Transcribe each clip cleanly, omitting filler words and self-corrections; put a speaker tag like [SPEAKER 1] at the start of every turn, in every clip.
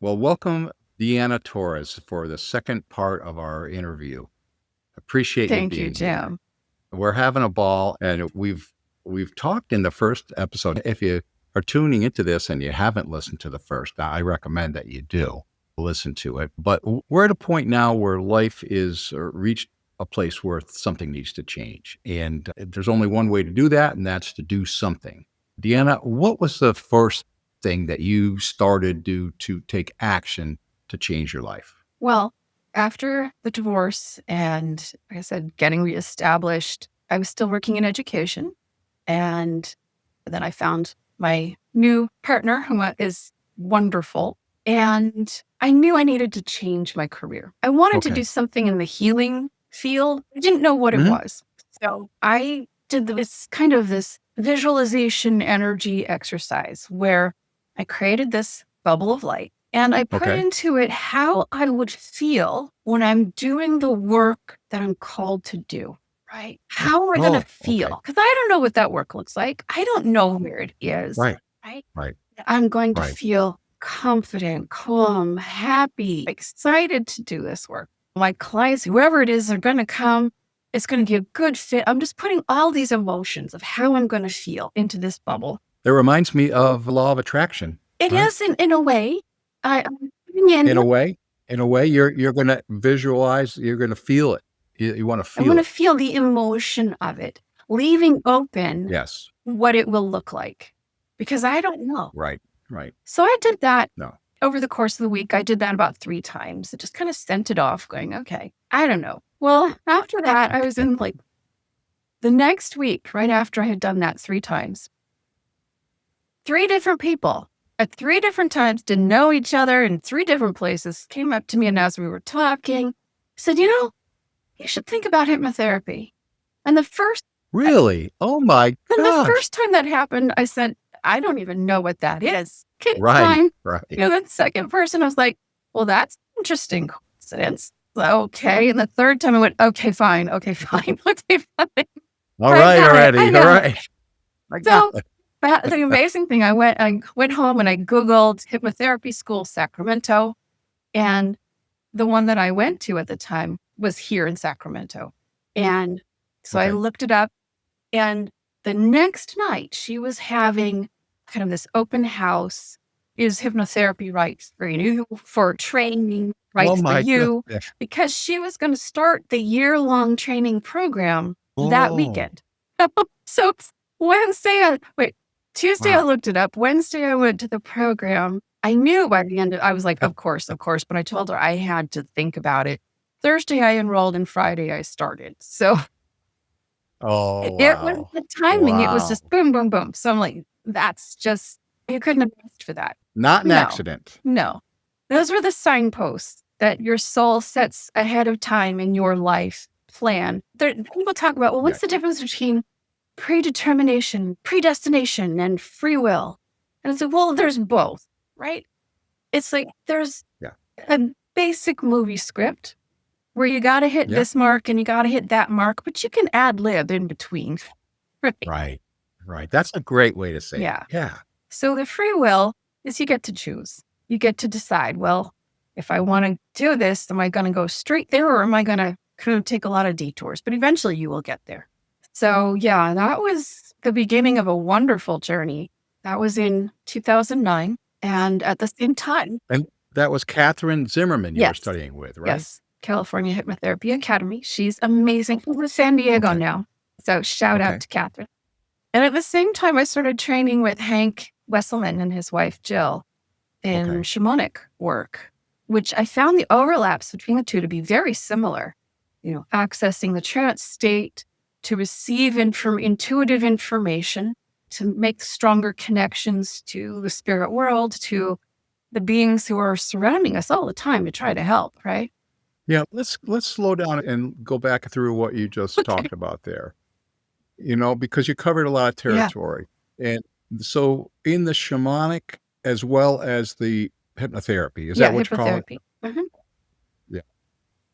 [SPEAKER 1] Well, welcome, Deanna Torres, for the second part of our interview. Appreciate you
[SPEAKER 2] Thank you,
[SPEAKER 1] being here.
[SPEAKER 2] Jim.
[SPEAKER 1] We're having a ball, and we've talked in the first episode. If you are tuning into this and you haven't listened to the first, I recommend that you do listen to it. But we're at a point now where life is reached a place where something needs to change, and there's only one way to do that, and that's to do something. Deanna, what was the first thing that you started to take action to change your life?
[SPEAKER 2] Well, after the divorce and, like I said, getting reestablished, I was still working in education. And then I found my new partner, who is wonderful. And I knew I needed to change my career. I wanted to
[SPEAKER 1] Okay.
[SPEAKER 2] do something in the healing field. I didn't know what it
[SPEAKER 1] Mhm.
[SPEAKER 2] was. So I did this visualization energy exercise where I created this bubble of light and I put
[SPEAKER 1] Okay.
[SPEAKER 2] into it how I would feel when I'm doing the work that I'm called to do. Right. How am I going to
[SPEAKER 1] Oh, okay.
[SPEAKER 2] feel? Because I don't know what that work looks like. I don't know where it is.
[SPEAKER 1] Right.
[SPEAKER 2] Right.
[SPEAKER 1] Right.
[SPEAKER 2] I'm going to
[SPEAKER 1] Right.
[SPEAKER 2] feel confident, calm, happy, excited to do this work. My clients, whoever it is, are going to come. It's going to be a good fit. I'm just putting all these emotions of how I'm going to feel into this bubble.
[SPEAKER 1] It reminds me of law of attraction,
[SPEAKER 2] It
[SPEAKER 1] right?
[SPEAKER 2] is in a way. I'm putting in
[SPEAKER 1] In
[SPEAKER 2] it.
[SPEAKER 1] a way, you're going to visualize, you're going to feel it. You want to
[SPEAKER 2] I
[SPEAKER 1] feel
[SPEAKER 2] want to
[SPEAKER 1] it.
[SPEAKER 2] feel the emotion of it, leaving open
[SPEAKER 1] Yes.
[SPEAKER 2] what it will look like because I don't know.
[SPEAKER 1] Right. Right.
[SPEAKER 2] So I did that
[SPEAKER 1] No.
[SPEAKER 2] over the course of the week. I did that about 3 times. It just kind of sent it off going, okay, I don't know. Well, after that, I was in like the next week, right after I had done that 3 times, 3 different people at 3 different times didn't know each other in 3 different places came up to me. And as we were talking, said, you should think about hypnotherapy. And
[SPEAKER 1] Really? Oh my
[SPEAKER 2] the
[SPEAKER 1] gosh.
[SPEAKER 2] first time that happened, I said, I don't even know what that is. Okay,
[SPEAKER 1] Right.
[SPEAKER 2] fine.
[SPEAKER 1] Right.
[SPEAKER 2] The second person, I was like, well, that's interesting coincidence. Okay. And the third time I went, okay, fine. Okay, fine. Okay, fine.
[SPEAKER 1] All
[SPEAKER 2] I
[SPEAKER 1] right. All
[SPEAKER 2] got it.
[SPEAKER 1] righty.
[SPEAKER 2] I
[SPEAKER 1] All
[SPEAKER 2] know.
[SPEAKER 1] right. I got
[SPEAKER 2] So
[SPEAKER 1] it.
[SPEAKER 2] the amazing thing, I went home and I Googled hypnotherapy school, Sacramento. And the one that I went to at the time was here in Sacramento. And so I
[SPEAKER 1] Okay.
[SPEAKER 2] looked it up. And the next night, she was having kind of this open house. Is hypnotherapy right for you? For training, right
[SPEAKER 1] Oh
[SPEAKER 2] for
[SPEAKER 1] my
[SPEAKER 2] you?
[SPEAKER 1] goodness.
[SPEAKER 2] Because she was going to start the year-long training program that
[SPEAKER 1] Oh,
[SPEAKER 2] weekend. So Tuesday I
[SPEAKER 1] wow.
[SPEAKER 2] looked it up. Wednesday I went to the program. I knew by the end, I was like, of course. But I told her I had to think about it. Thursday I enrolled and Friday I started. So
[SPEAKER 1] Oh,
[SPEAKER 2] it was
[SPEAKER 1] wow.
[SPEAKER 2] the timing. It was
[SPEAKER 1] Wow.
[SPEAKER 2] just boom, boom, boom. So I'm like, that's just, you couldn't have asked for that.
[SPEAKER 1] Not an
[SPEAKER 2] No,
[SPEAKER 1] accident.
[SPEAKER 2] no. Those were the signposts that your soul sets ahead of time in your life plan. People talk about, well,
[SPEAKER 1] Yeah.
[SPEAKER 2] what's the difference between predetermination, predestination, and free will? And I said, well, there's both, right? It's like there's
[SPEAKER 1] Yeah.
[SPEAKER 2] a basic movie script where you got to hit
[SPEAKER 1] Yeah.
[SPEAKER 2] this mark and you got to hit that mark, but you can ad lib in between. Right.
[SPEAKER 1] Right. Right. That's a great way to say it.
[SPEAKER 2] Yeah.
[SPEAKER 1] Yeah.
[SPEAKER 2] So the free will is you get to choose. You get to decide, well, if I want to do this, am I going to go straight there or am I going to kind of take a lot of detours? But eventually you will get there. So yeah, that was the beginning of a wonderful journey. That was in 2009. And at the same time,
[SPEAKER 1] And that was Catherine Zimmerman you were
[SPEAKER 2] yes,
[SPEAKER 1] studying with, right?
[SPEAKER 2] yes, California Hypnotherapy Academy. She's amazing. She's in San Diego
[SPEAKER 1] Okay.
[SPEAKER 2] now. So shout out
[SPEAKER 1] Okay.
[SPEAKER 2] to Catherine. And at the same time, I started training with Hank Wesselman and his wife, Jill, in
[SPEAKER 1] Okay.
[SPEAKER 2] shamanic work, which I found the overlaps between the two to be very similar. Accessing the trance state to receive intuitive information, to make stronger connections to the spirit world, to the beings who are surrounding us all the time to try to help, right?
[SPEAKER 1] Yeah. Let's slow down and go back through what you just
[SPEAKER 2] Okay.
[SPEAKER 1] talked about there. Because you covered a lot of
[SPEAKER 2] Yeah.
[SPEAKER 1] territory. And so in the shamanic as well as the hypnotherapy, is
[SPEAKER 2] Yeah.
[SPEAKER 1] that what you call it?
[SPEAKER 2] Hypnotherapy. Mhm.
[SPEAKER 1] Yeah.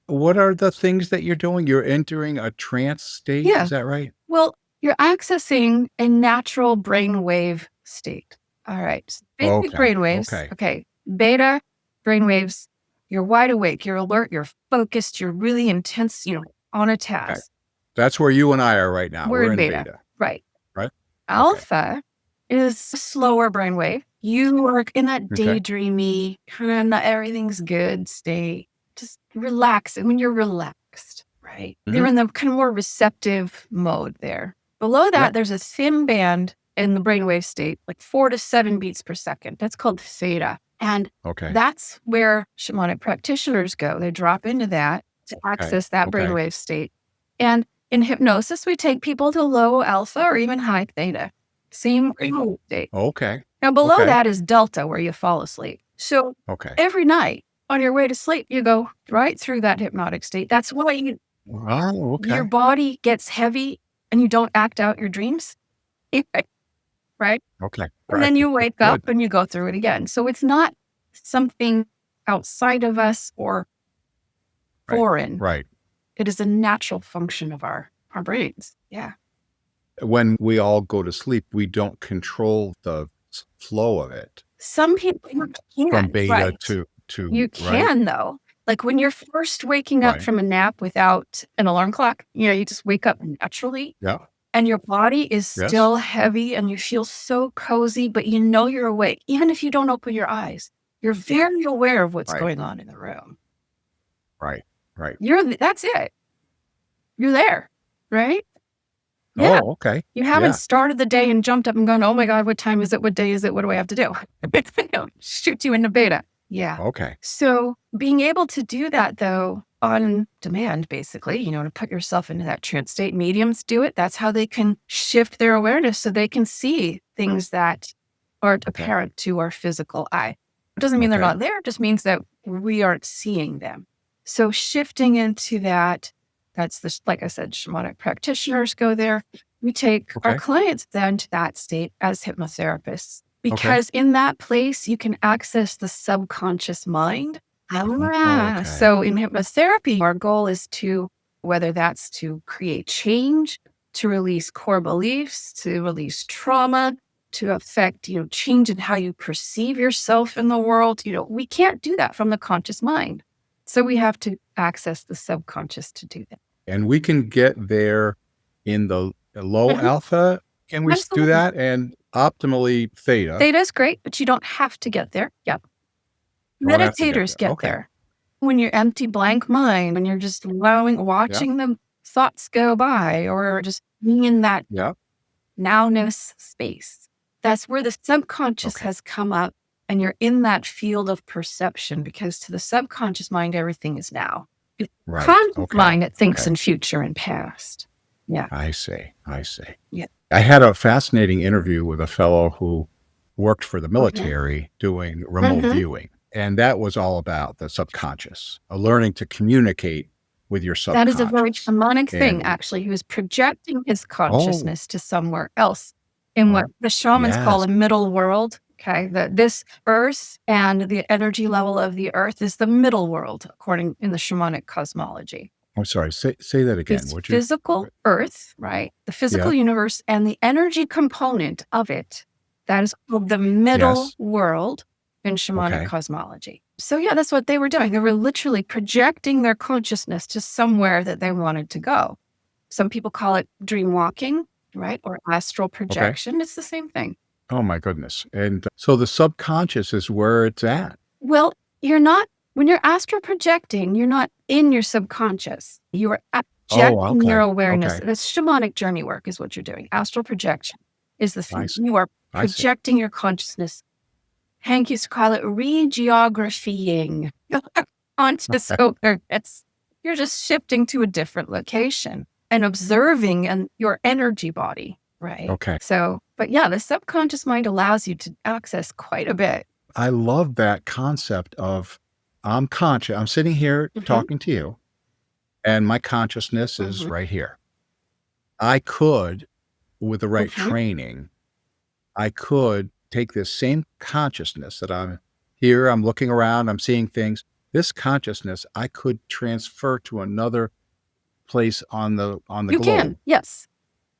[SPEAKER 1] What are the things that you're doing? You're entering a trance state,
[SPEAKER 2] Yeah.
[SPEAKER 1] is that right?
[SPEAKER 2] Well, you're accessing a natural brainwave state. All right. So basic
[SPEAKER 1] Okay.
[SPEAKER 2] brainwaves.
[SPEAKER 1] Okay.
[SPEAKER 2] Okay. Beta, brainwaves. You're wide awake, you're alert, you're focused, you're really intense, on a task.
[SPEAKER 1] That's where you and I are right now.
[SPEAKER 2] We're in
[SPEAKER 1] in
[SPEAKER 2] beta. Right.
[SPEAKER 1] Right?
[SPEAKER 2] Alpha is a slower brainwave. You are in that
[SPEAKER 1] Okay.
[SPEAKER 2] daydreamy, kind of everything's good state. Just relax. And when you're relaxed, right? You're in the kind of more receptive mode there. Below that, there's a thin band in the brainwave state, like 4 to 7 beats per second. That's called theta. And that's where shamanic practitioners go. They drop into that to access that brainwave state. And in hypnosis, we take people to low alpha or even high theta. Same brainwave state.
[SPEAKER 1] Okay.
[SPEAKER 2] Now, below that is delta, where you fall asleep. So every night on your way to sleep, you go right through that hypnotic state. That's why your body gets heavy and you don't act out your dreams. Right?
[SPEAKER 1] Okay.
[SPEAKER 2] And then you wake up and you go through it again. So it's not something outside of us or foreign.
[SPEAKER 1] Right.
[SPEAKER 2] It is a natural function of our brains. Yeah.
[SPEAKER 1] When we all go to sleep, we don't control the flow of it.
[SPEAKER 2] Some people can.
[SPEAKER 1] From beta to
[SPEAKER 2] you can, though. Like when you're first waking up from a nap without an alarm clock, you just wake up naturally.
[SPEAKER 1] Yeah.
[SPEAKER 2] And your body is still heavy and you feel so cozy, but you're awake. Even if you don't open your eyes, you're very aware of what's going on in the room.
[SPEAKER 1] Right.
[SPEAKER 2] That's it. You're there, right? Yeah.
[SPEAKER 1] Oh, okay.
[SPEAKER 2] You haven't started the day and jumped up and gone, oh my God, what time is it? What day is it? What do I have to do? Shoot you into beta. Yeah.
[SPEAKER 1] Okay.
[SPEAKER 2] So being able to do that, though, on demand, basically, to put yourself into that trance state. Mediums do it. That's how they can shift their awareness so they can see things that aren't apparent to our physical eye. It doesn't mean they're not there. It just means that we aren't seeing them. So shifting into that, that's like I said, shamanic practitioners go there. We take our clients then to that state as hypnotherapists because in that place, you can access the subconscious mind. So in hypnotherapy, our goal is whether that's to create change, to release core beliefs, to release trauma, to affect, change in how you perceive yourself in the world. We can't do that from the conscious mind. So we have to access the subconscious to do that.
[SPEAKER 1] And we can get there in the low alpha. Can we do that? And optimally theta.
[SPEAKER 2] Theta is great, but you don't have to get there. Yep. Meditators get there. When you're empty, blank mind, when you're just watching the thoughts go by or just being in that nowness space. That's where the subconscious has come up and you're in that field of perception because to the subconscious mind, everything is now. Conscious mind, it thinks in future and past. Yeah.
[SPEAKER 1] I see.
[SPEAKER 2] Yeah.
[SPEAKER 1] I had a fascinating interview with a fellow who worked for the military doing remote viewing. And that was all about the subconscious, learning to communicate with your subconscious.
[SPEAKER 2] That is a very shamanic thing, actually. He was projecting his consciousness to somewhere else in what the shamans call a middle world. Okay, this earth and the energy level of the earth is the middle world, according in the shamanic cosmology.
[SPEAKER 1] I'm sorry, say that again.
[SPEAKER 2] It's physical earth, right? The physical universe and the energy component of it. That is called the middle world in shamanic cosmology. So that's what they were doing. They were literally projecting their consciousness to somewhere that they wanted to go. Some people call it dream walking, right? Or astral projection. It's the same thing.
[SPEAKER 1] Oh my goodness. And so the subconscious is where it's at.
[SPEAKER 2] Well, when you're astral projecting, you're not in your subconscious. You are projecting your awareness. That's shamanic journey work is what you're doing. Astral projection is the thing. You are projecting your consciousness. Hank used to call it re-geographying conscious awareness. You're just shifting to a different location and observing your energy body, right?
[SPEAKER 1] Okay.
[SPEAKER 2] So, but the subconscious mind allows you to access quite a bit.
[SPEAKER 1] I love that concept of I'm conscious. I'm sitting here talking to you and my consciousness is right here. I could, with the right training, I could take this same consciousness that I'm here, I'm looking around, I'm seeing things. This consciousness, I could transfer to another place on the globe.
[SPEAKER 2] You can, yes.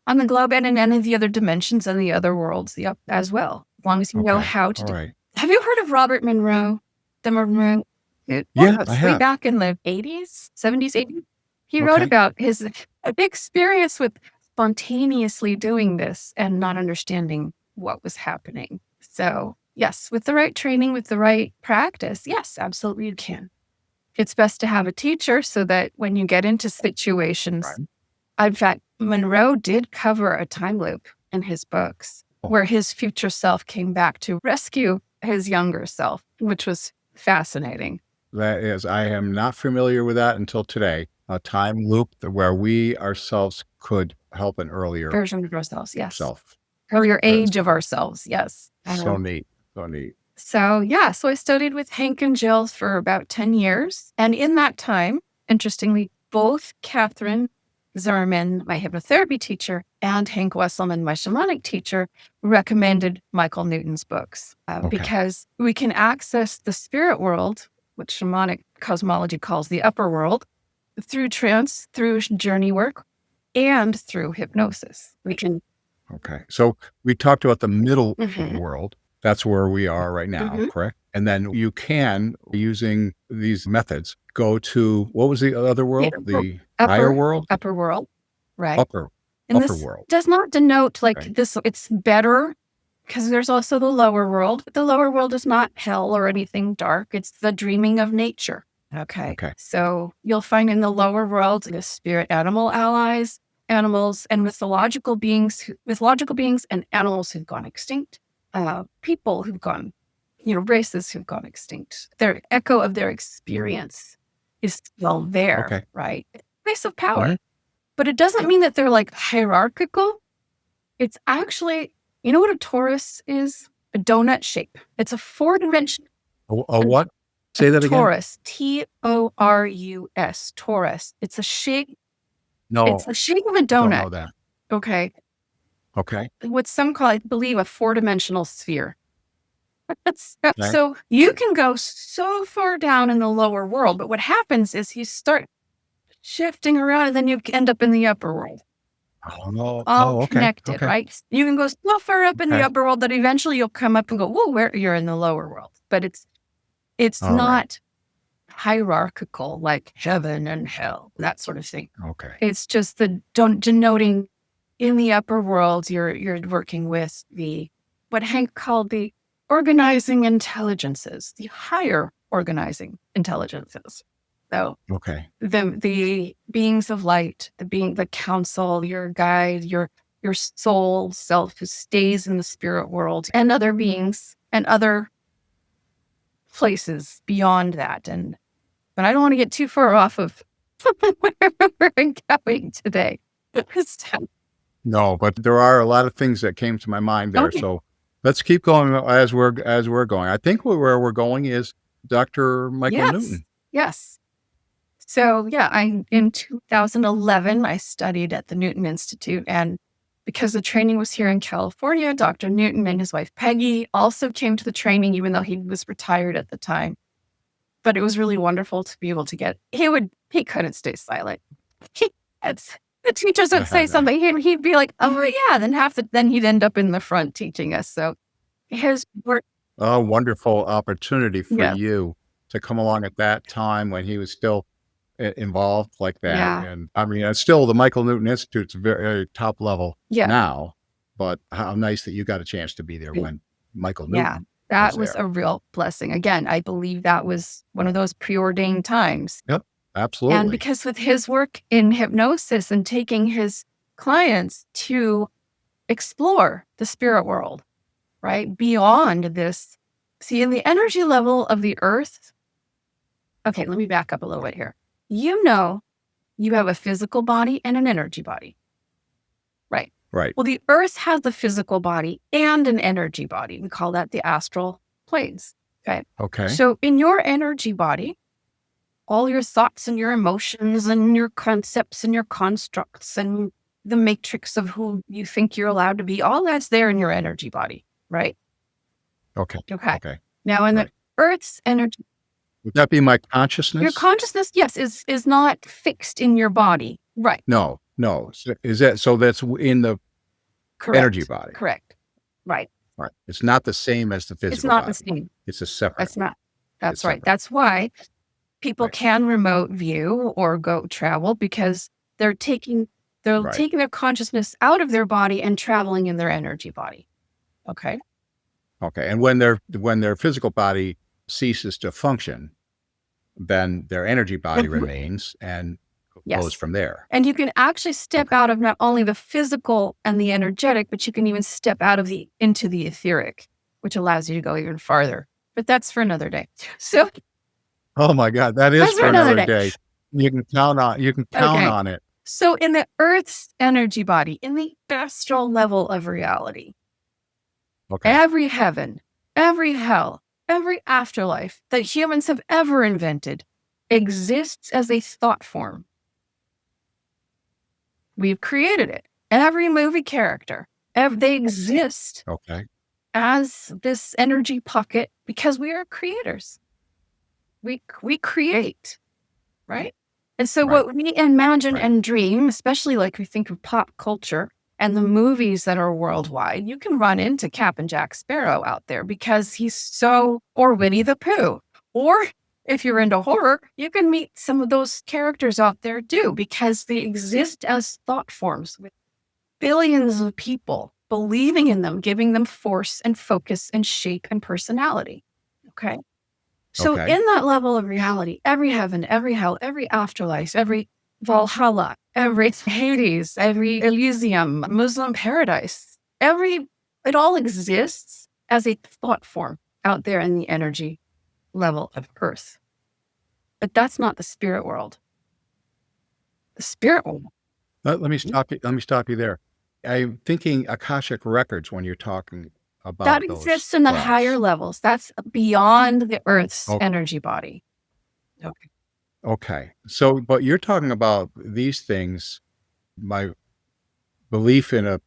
[SPEAKER 2] On the globe and in any of the other dimensions and the other worlds as well. As long as you know how to do it. Have you heard of Robert Monroe? the Maroon.
[SPEAKER 1] Yeah, I
[SPEAKER 2] Way
[SPEAKER 1] have.
[SPEAKER 2] back in the 80s, 70s, 80s. He wrote
[SPEAKER 1] Okay.
[SPEAKER 2] about his experience with spontaneously doing this and not understanding what was happening. So, yes, with the right training, with the right practice, yes, absolutely you can. It's best to have a teacher so that when you get into situations, in fact, Monroe did cover a time loop in his books where his future self came back to rescue his younger self, which was fascinating.
[SPEAKER 1] That is, I am not familiar with that until today. A time loop where we ourselves could help an earlier
[SPEAKER 2] Version of ourselves, yes.
[SPEAKER 1] self.
[SPEAKER 2] Earlier
[SPEAKER 1] That's
[SPEAKER 2] age of ourselves, yes.
[SPEAKER 1] so neat. So neat.
[SPEAKER 2] So, yeah, so I studied with Hank and Jill for about 10 years. And in that time, interestingly, both Catherine Zimmerman, my hypnotherapy teacher, and Hank Wesselman, my shamanic teacher, recommended Michael Newton's books because we can access the spirit world, which shamanic cosmology calls the upper world, through trance, through journey work, and through hypnosis. We can.
[SPEAKER 1] Okay. So we talked about the middle world. That's where we are right now, correct? And then you can, using these methods, go to, what was the other world? The higher world?
[SPEAKER 2] Upper world, right.
[SPEAKER 1] Upper
[SPEAKER 2] And this
[SPEAKER 1] world.
[SPEAKER 2] does not denote this, it's better because there's also the lower world. But the lower world is not hell or anything dark. It's the dreaming of nature. Okay. So you'll find in the lower world, the spirit animal allies, animals and mythological beings and animals who've gone extinct. People who've gone, races who've gone extinct. Their echo of their experience is still there, right? Place of power. But it doesn't mean that they're like hierarchical. It's actually, you know what a torus is? A donut shape. It's a 4-dimensional.
[SPEAKER 1] A what? Say that again.
[SPEAKER 2] Torus. Torus. Torus. It's a shape.
[SPEAKER 1] No.
[SPEAKER 2] It's the shape of a donut.
[SPEAKER 1] Don't know that.
[SPEAKER 2] Okay.
[SPEAKER 1] Okay.
[SPEAKER 2] What some call, I believe, a 4-dimensional sphere. So you can go so far down in the lower world, but what happens is you start shifting around and then you end up in the upper world. All connected, right? You can go so far up in the upper world that eventually you'll come up and go, whoa, where you're in the lower world. But it's not hierarchical like heaven and hell, that sort of thing.
[SPEAKER 1] Okay.
[SPEAKER 2] It's just denoting in the upper world, you're working with what Hank called the organizing intelligences, the higher organizing intelligences. So the beings of light, the council, your guide, your soul self who stays in the spirit world, and other beings and other places beyond that. But I don't want to get too far off of where we're going today.
[SPEAKER 1] No, but there are a lot of things that came to my mind there. So let's keep going as we're going. I think where we're going is Dr. Michael Newton.
[SPEAKER 2] Yes. So in 2011, I studied at the Newton Institute, and because the training was here in California, Dr. Newton and his wife Peggy also came to the training, even though he was retired at the time. But it was really wonderful to be able to he couldn't stay silent. The teachers would say something, he'd be like, oh yeah, then he'd end up in the front teaching us. So his work.
[SPEAKER 1] A wonderful opportunity for you to come along at that time when he was still involved like that.
[SPEAKER 2] Yeah.
[SPEAKER 1] And I mean, it's still the Michael Newton Institute's very top level now, but how nice that you got a chance to be there when Michael Newton.
[SPEAKER 2] Yeah, that was a real blessing. Again, I believe that was one of those preordained times.
[SPEAKER 1] Yep, absolutely.
[SPEAKER 2] And because with his work in hypnosis and taking his clients to explore the spirit world, right? Beyond this, see, in the energy level of the earth. Okay, let me back up a little bit here. You have a physical body and an energy body, right?
[SPEAKER 1] Right.
[SPEAKER 2] Well, the earth has the physical body and an energy body. We call that the astral planes. Okay. So in your energy body, all your thoughts and your emotions and your concepts and your constructs and the matrix of who you think you're allowed to be, all that's there in your energy body, right?
[SPEAKER 1] Okay.
[SPEAKER 2] Now in the earth's energy.
[SPEAKER 1] Would that be my consciousness?
[SPEAKER 2] Your consciousness, yes, is not fixed in your body. Right.
[SPEAKER 1] No. Is that, so that's in the energy body?
[SPEAKER 2] Correct. Right.
[SPEAKER 1] It's not the same as the physical body.
[SPEAKER 2] It's not the same.
[SPEAKER 1] It's a separate.
[SPEAKER 2] It's not. That's right.
[SPEAKER 1] separate.
[SPEAKER 2] That's why people
[SPEAKER 1] Right.
[SPEAKER 2] can remote view or go travel, because they're taking
[SPEAKER 1] Right.
[SPEAKER 2] their consciousness out of their body and traveling in their energy body. Okay.
[SPEAKER 1] Okay. And when their physical body ceases to function, then their energy body
[SPEAKER 2] Mhm.
[SPEAKER 1] remains and goes
[SPEAKER 2] Yes.
[SPEAKER 1] from there.
[SPEAKER 2] And you can actually step
[SPEAKER 1] Okay.
[SPEAKER 2] out of not only the physical and the energetic, but you can even step out of into the etheric, which allows you to go even farther. But that's for another day. So
[SPEAKER 1] Oh my God, that is
[SPEAKER 2] that's for
[SPEAKER 1] for
[SPEAKER 2] another
[SPEAKER 1] another
[SPEAKER 2] day.
[SPEAKER 1] day. You can count
[SPEAKER 2] Okay.
[SPEAKER 1] on it.
[SPEAKER 2] So in the Earth's energy body, in the astral level of reality,
[SPEAKER 1] Okay.
[SPEAKER 2] every heaven, every hell, every afterlife that humans have ever invented exists as a thought form. We've created it. Every movie character, they exist
[SPEAKER 1] Okay.
[SPEAKER 2] as this energy pocket because we are creators. We create, right? And so
[SPEAKER 1] Right.
[SPEAKER 2] what we imagine
[SPEAKER 1] Right.
[SPEAKER 2] and dream, especially like we think of pop culture and the movies that are worldwide, you can run into Captain Jack Sparrow out there because he's so, or Winnie the Pooh. Or if you're into horror, you can meet some of those characters out there too, because they exist as thought forms with billions of people believing in them, giving them force and focus and shape and personality. Okay. So
[SPEAKER 1] Okay.
[SPEAKER 2] in that level of reality, every heaven, every hell, every afterlife, every Valhalla, every Hades, every Elysium, Muslim paradise, it all exists as a thought form out there in the energy level of Earth. But that's not the spirit world. The spirit world,
[SPEAKER 1] Let me stop you. Let me stop you there. I'm thinking Akashic records when you're talking
[SPEAKER 2] that
[SPEAKER 1] about those
[SPEAKER 2] exists in the higher
[SPEAKER 1] thoughts.
[SPEAKER 2] levels. That's beyond the Earth's
[SPEAKER 1] Oh,
[SPEAKER 2] energy body. Okay.
[SPEAKER 1] okay. So, but you're talking about these things, my belief in a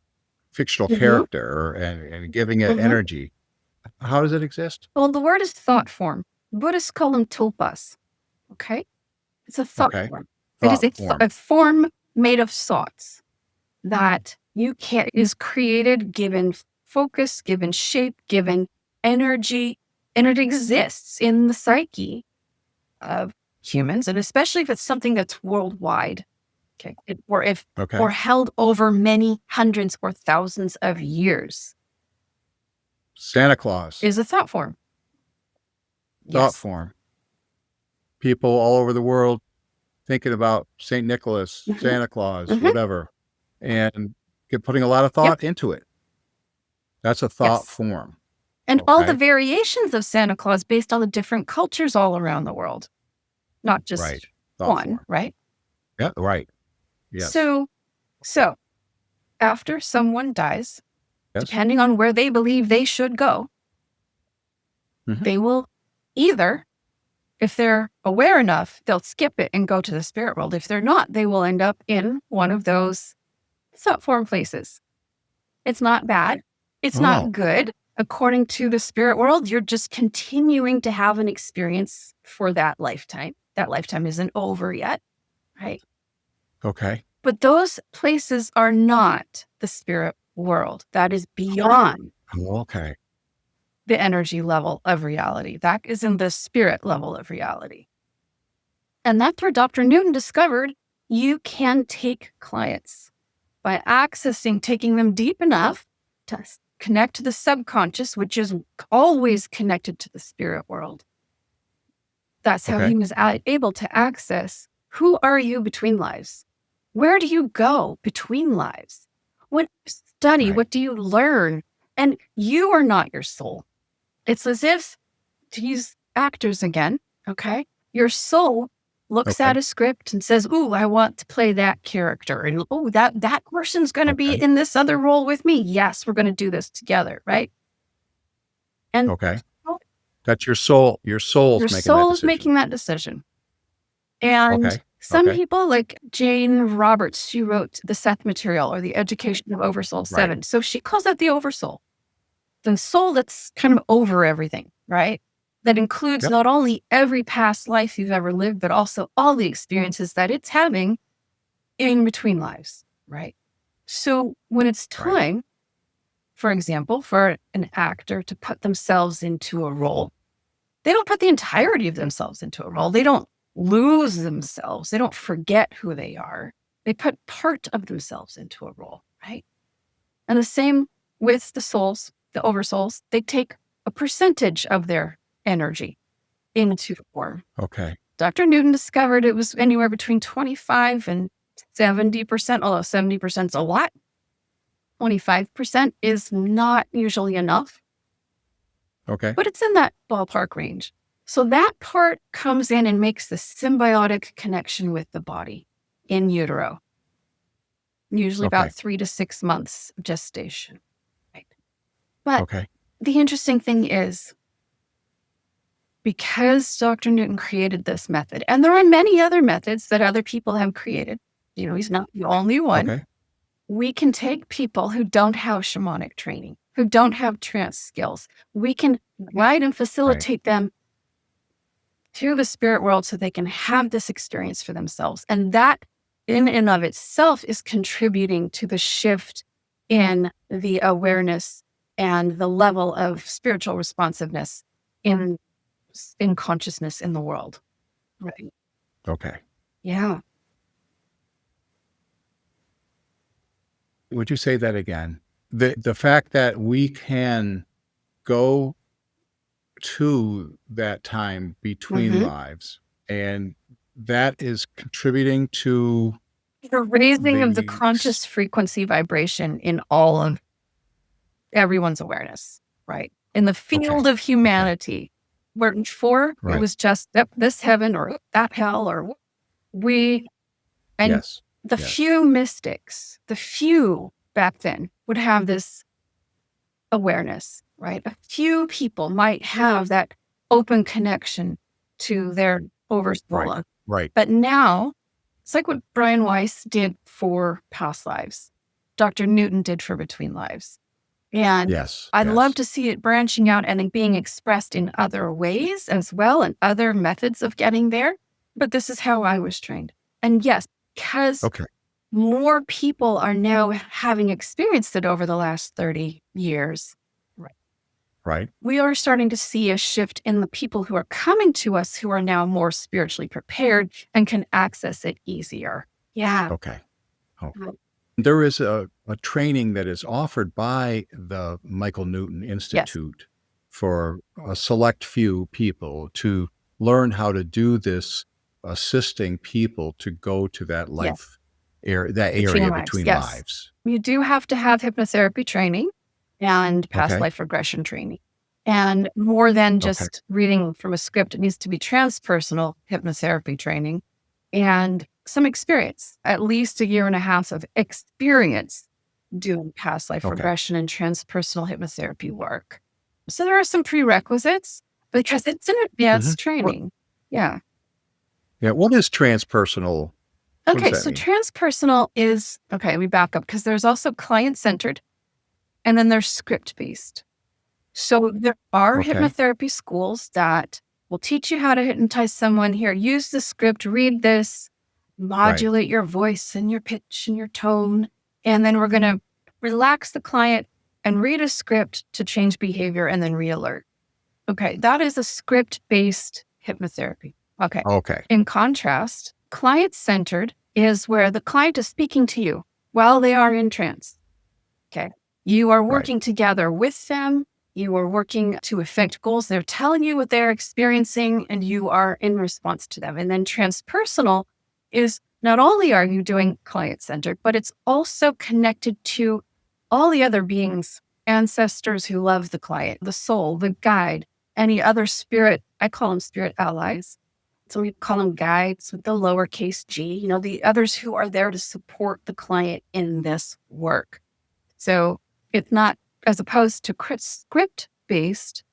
[SPEAKER 1] fictional
[SPEAKER 2] Mhm,
[SPEAKER 1] character and giving it
[SPEAKER 2] mhm.
[SPEAKER 1] energy. How does it exist?
[SPEAKER 2] Well, the word is thought form. Buddhists call them tulpas. Okay. It's a thought
[SPEAKER 1] Okay.
[SPEAKER 2] form. It is
[SPEAKER 1] Thought form.
[SPEAKER 2] a form made of thoughts that you can is created, given focus, given shape, given energy, and it exists in the psyche of humans, and especially if it's something that's worldwide. Okay. Or
[SPEAKER 1] Okay.
[SPEAKER 2] held over many hundreds or thousands of years
[SPEAKER 1] Santa Claus.
[SPEAKER 2] is a thought form.
[SPEAKER 1] Thought
[SPEAKER 2] Yes.
[SPEAKER 1] form. People all over the world thinking about St. Nicholas,
[SPEAKER 2] Mhm,
[SPEAKER 1] Santa Claus,
[SPEAKER 2] mhm.
[SPEAKER 1] whatever, and putting a lot of
[SPEAKER 2] Yep.
[SPEAKER 1] thought into it. That's a thought
[SPEAKER 2] Yes.
[SPEAKER 1] form.
[SPEAKER 2] And all the
[SPEAKER 1] Okay.
[SPEAKER 2] variations of Santa Claus based on the different cultures all around the world, not
[SPEAKER 1] Right.
[SPEAKER 2] just
[SPEAKER 1] Thought
[SPEAKER 2] one,
[SPEAKER 1] form.
[SPEAKER 2] right?
[SPEAKER 1] Yeah. Right. Yes.
[SPEAKER 2] So, so after someone dies,
[SPEAKER 1] Yes.
[SPEAKER 2] depending on where they believe they should go,
[SPEAKER 1] Hmm.
[SPEAKER 2] they will either, if they're aware enough, they'll skip it and go to the spirit world. If they're not, they will end up in one of those thought form places. It's not bad. It's
[SPEAKER 1] Oh,
[SPEAKER 2] not good. According to the spirit world, you're just continuing to have an experience for that lifetime. That lifetime isn't over yet, right?
[SPEAKER 1] okay.
[SPEAKER 2] But those places are not the spirit world. That is beyond
[SPEAKER 1] Okay.
[SPEAKER 2] the energy level of reality. That is in the spirit level of reality. And that's where Dr. Newton discovered you can take clients by taking them deep enough to connect to the subconscious, which is always connected to the spirit world. That's how he
[SPEAKER 1] Okay.
[SPEAKER 2] was able to access who are you between lives? Where do you go between lives? What do you study?
[SPEAKER 1] Right.
[SPEAKER 2] What do you learn? And you are not your soul. It's as if, to use actors again, okay, your soul looks
[SPEAKER 1] Okay.
[SPEAKER 2] at a script and says, "Ooh, I want to play that character." And, "Oh, that person's going to be
[SPEAKER 1] Okay.
[SPEAKER 2] in this other role with me. Yes, we're going to do this together." Right. And
[SPEAKER 1] Okay. That's your soul. Your soul's
[SPEAKER 2] your
[SPEAKER 1] making that
[SPEAKER 2] soul is
[SPEAKER 1] decision.
[SPEAKER 2] making that decision. And
[SPEAKER 1] Okay.
[SPEAKER 2] some
[SPEAKER 1] Okay.
[SPEAKER 2] people, like Jane Roberts, she wrote The Seth Material or The Education of Oversoul
[SPEAKER 1] Right.
[SPEAKER 2] 7. So she calls that the oversoul, the soul that's kind of over everything, right? That includes
[SPEAKER 1] Yep.
[SPEAKER 2] not only every past life you've ever lived, but also all the experiences that it's having in between lives, right? So when it's
[SPEAKER 1] Right.
[SPEAKER 2] time, for example, for an actor to put themselves into a role, they don't put the entirety of themselves into a role. They don't lose themselves. They don't forget who they are. They put part of themselves into a role, right? And the same with the souls, the oversouls. They take a percentage of their energy into form.
[SPEAKER 1] Okay.
[SPEAKER 2] Dr. Newton discovered it was anywhere between 25 and 70%, although 70% is a lot. 25% is not usually enough,
[SPEAKER 1] Okay.
[SPEAKER 2] but it's in that ballpark range. So that part comes in and makes the symbiotic connection with the body in utero, usually
[SPEAKER 1] Okay.
[SPEAKER 2] about 3 to 6 months of gestation. Right? But
[SPEAKER 1] Okay.
[SPEAKER 2] the interesting thing is, because Dr. Newton created this method, and there are many other methods that other people have created, he's not the only one.
[SPEAKER 1] Okay.
[SPEAKER 2] We can take people who don't have shamanic training, who don't have trance skills. We can guide and facilitate them to the spirit world so they can have this experience for themselves. And that in and of itself is contributing to the shift in the awareness and the level of spiritual responsiveness in consciousness in the world. Right.
[SPEAKER 1] Okay.
[SPEAKER 2] Yeah.
[SPEAKER 1] Would you say that again? The fact that we can go to that time between lives, and that is contributing to
[SPEAKER 2] The raising of the
[SPEAKER 1] the
[SPEAKER 2] conscious frequency vibration in all of everyone's awareness, right? In the field of humanity, where before it was just this heaven or that hell, or we, and the few mystics, the few back then would have this awareness, right? A few people might have that open connection to their oversoul.
[SPEAKER 1] Right.
[SPEAKER 2] But now it's like what Brian Weiss did for past lives, Dr. Newton did for between lives. And I'd love to see it branching out and being expressed in other ways as well, and other methods of getting there. But this is how I was trained. And yes, because more people are now having experienced it over the last 30 years.
[SPEAKER 1] Right.
[SPEAKER 2] We are starting to see a shift in the people who are coming to us who are now more spiritually prepared and can access it easier. Yeah.
[SPEAKER 1] Okay. There is a training that is offered by the Michael Newton Institute for a select few people to learn how to do this, assisting people to go to that life area, between lives.
[SPEAKER 2] You do have to have hypnotherapy training and past life regression training. And more than just reading from a script, it needs to be transpersonal hypnotherapy training and some experience, at least 1.5 years of experience doing past life regression and transpersonal hypnotherapy work. So there are some prerequisites because it's an advanced training. Yeah.
[SPEAKER 1] What is transpersonal?
[SPEAKER 2] Okay, so transpersonal is, we back up because there's also client-centered and then there's script-based. So there are hypnotherapy schools that will teach you how to hypnotize someone. Here, use the script, read this, modulate your voice and your pitch and your tone. And then we're going to relax the client and read a script to change behavior and then re-alert. Okay, that is a script-based hypnotherapy. Okay. In contrast, client-centered is where the client is speaking to you while they are in trance. Okay. You are working together with them. You are working to affect goals. They're telling you what they're experiencing and you are in response to them. And then transpersonal is not only are you doing client-centered, but it's also connected to all the other beings, ancestors who love the client, the soul, the guide, any other spirit. I call them spirit allies. So we call them guides with the lowercase g, the others who are there to support the client in this work. So it's not, as opposed to script-based,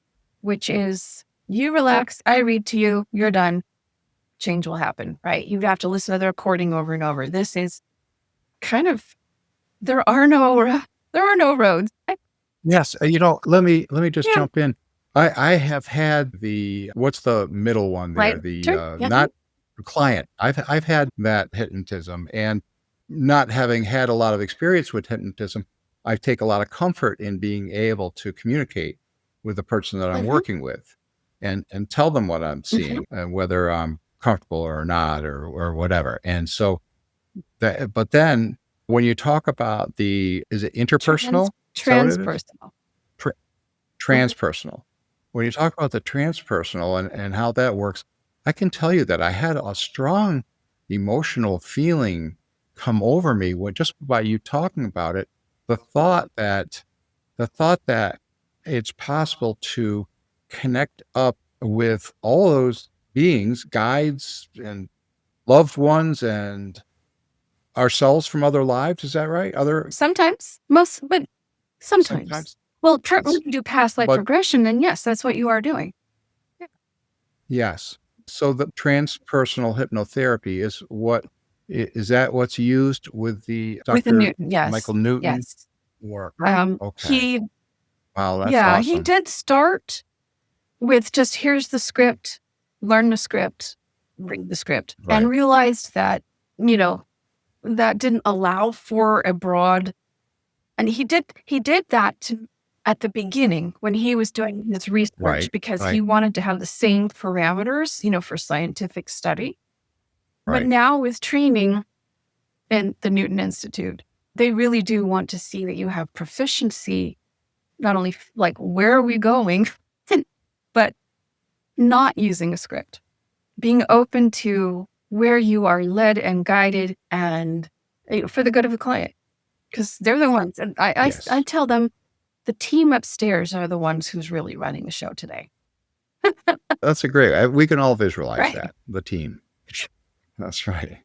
[SPEAKER 2] which is you relax, I read to you, you're done, change will happen, right? You have to listen to the recording over and over. This is kind of, there are no roads.
[SPEAKER 1] Yes. Let me just jump in. I have had what's the middle one there? Not client. I've had that hypnotism, and not having had a lot of experience with hypnotism, I take a lot of comfort in being able to communicate with the person that I'm working with. and tell them what I'm seeing and whether I'm comfortable or not or whatever. And so that, but then when you talk about is it interpersonal? Is that what it is?
[SPEAKER 2] Transpersonal.
[SPEAKER 1] Tr-
[SPEAKER 2] Mhm.
[SPEAKER 1] Transpersonal. When you talk about the transpersonal and how that works, I can tell you that I had a strong emotional feeling come over me just by you talking about it. The thought that the thought that it's possible to connect up with all those beings, guides and loved ones and ourselves from other lives. Is that right? Other
[SPEAKER 2] Sometimes, but sometimes.
[SPEAKER 1] sometimes,
[SPEAKER 2] Well,
[SPEAKER 1] s-
[SPEAKER 2] when you do past life
[SPEAKER 1] but
[SPEAKER 2] regression, then yes, that's what you are doing. Yeah.
[SPEAKER 1] yes. So the transpersonal hypnotherapy is that what's used with the
[SPEAKER 2] With a
[SPEAKER 1] Dr.
[SPEAKER 2] Newton,
[SPEAKER 1] Michael
[SPEAKER 2] yes,
[SPEAKER 1] Newton
[SPEAKER 2] yes.
[SPEAKER 1] work? Okay.
[SPEAKER 2] He,
[SPEAKER 1] Wow, that's
[SPEAKER 2] yeah, he
[SPEAKER 1] awesome.
[SPEAKER 2] did start with just here's the script, learn the script, read the script, and
[SPEAKER 1] Right.
[SPEAKER 2] realized that, you know, that didn't allow for a broad, and he did that at the beginning when he was doing his research
[SPEAKER 1] Right.
[SPEAKER 2] because he
[SPEAKER 1] Right.
[SPEAKER 2] wanted to have the same parameters, for scientific study. But
[SPEAKER 1] Right.
[SPEAKER 2] now with training in the Newton Institute, they really do want to see that you have proficiency, not only like where are we going, but not using a script, being open to where you are led and guided and for the good of the client. Because they're the ones, and I
[SPEAKER 1] Yes.
[SPEAKER 2] tell them the team upstairs are the ones who's really running the show today.
[SPEAKER 1] That's a great. We can all visualize
[SPEAKER 2] Right.
[SPEAKER 1] that. The team. That's right.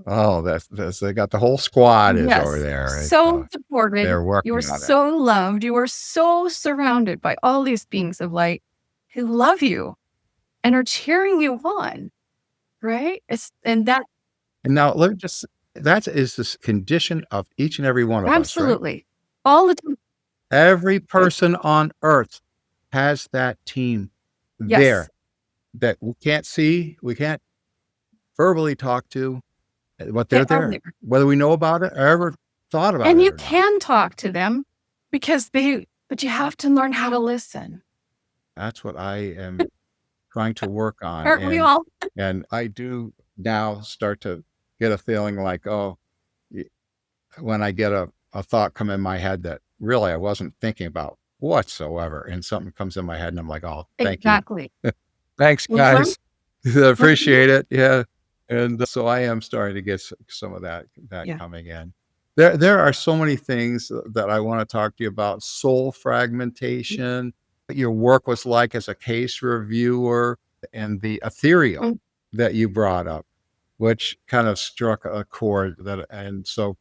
[SPEAKER 1] Oh, that's they got the whole squad is over
[SPEAKER 2] Yes.
[SPEAKER 1] there.
[SPEAKER 2] So supported.
[SPEAKER 1] They're
[SPEAKER 2] You are
[SPEAKER 1] working on it.
[SPEAKER 2] so loved. You are so surrounded by all these beings of light who love you and are cheering you on. Right. And that
[SPEAKER 1] And now let me just that is this condition of each and every one of us, right?
[SPEAKER 2] absolutely all the time.
[SPEAKER 1] Every person on earth has that team
[SPEAKER 2] Yes.
[SPEAKER 1] there that we can't see, we can't verbally talk to, but
[SPEAKER 2] They
[SPEAKER 1] they're
[SPEAKER 2] are
[SPEAKER 1] there,
[SPEAKER 2] there.
[SPEAKER 1] whether we know about it or ever thought about
[SPEAKER 2] And
[SPEAKER 1] it
[SPEAKER 2] you
[SPEAKER 1] or not.
[SPEAKER 2] can talk to them but you have to learn how to listen.
[SPEAKER 1] That's what I am trying to work on,
[SPEAKER 2] Aren't we all?
[SPEAKER 1] and I do now start to get a feeling like, oh, y when I get a thought come in my head that really I wasn't thinking about whatsoever, and something comes in my head, and I'm like, "Oh, thank you.
[SPEAKER 2] Exactly.
[SPEAKER 1] Thanks,
[SPEAKER 2] Mhm.
[SPEAKER 1] guys. I appreciate it." Yeah, and so I am starting to get some of that
[SPEAKER 2] Yeah.
[SPEAKER 1] coming in. There are so many things that I wanna talk to you about, soul fragmentation, what your work was like as a case reviewer, and the ethereal
[SPEAKER 2] Mm,
[SPEAKER 1] that you brought up, which kind of struck a chord that and so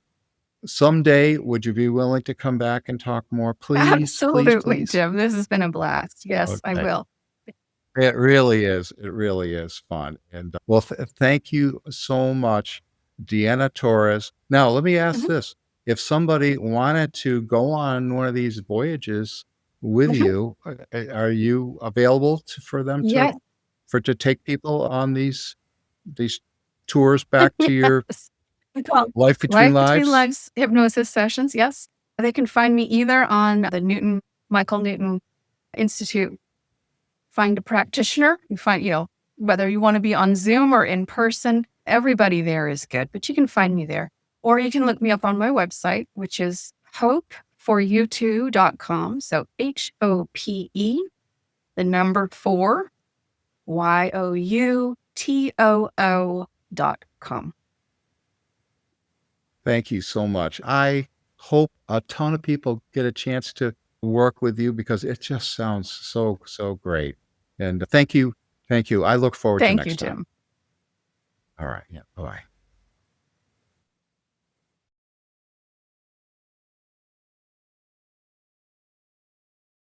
[SPEAKER 1] someday, would you be willing to come back and talk more? Please, please,
[SPEAKER 2] absolutely,
[SPEAKER 1] please?
[SPEAKER 2] Jim. This has been a blast. Yes, I
[SPEAKER 1] Okay.
[SPEAKER 2] will.
[SPEAKER 1] It really is. It really is fun. And well, thank you so much, Deanna Torres. Now, let me ask
[SPEAKER 2] Mhm,
[SPEAKER 1] this. If somebody wanted to go on one of these voyages with
[SPEAKER 2] mhm.
[SPEAKER 1] you, are you available for them
[SPEAKER 2] Yes.
[SPEAKER 1] to take people on these tours back to your
[SPEAKER 2] Yes. We call
[SPEAKER 1] life between
[SPEAKER 2] Life Between
[SPEAKER 1] lives?
[SPEAKER 2] Lives hypnosis sessions. Yes. They can find me either on the Michael Newton Institute. Find a practitioner. You find, whether you want to be on Zoom or in person, everybody there is good, but you can find me there. Or you can look me up on my website, which is hopeforyou2.com. So HOPE, the number 4, YOUTOO.com.
[SPEAKER 1] Thank you so much. I hope a ton of people get a chance to work with you because it just sounds so, so great. And thank you. Thank you. I look forward to
[SPEAKER 2] Thank you,
[SPEAKER 1] next time.
[SPEAKER 2] Jim.
[SPEAKER 1] All right. Yeah. Bye.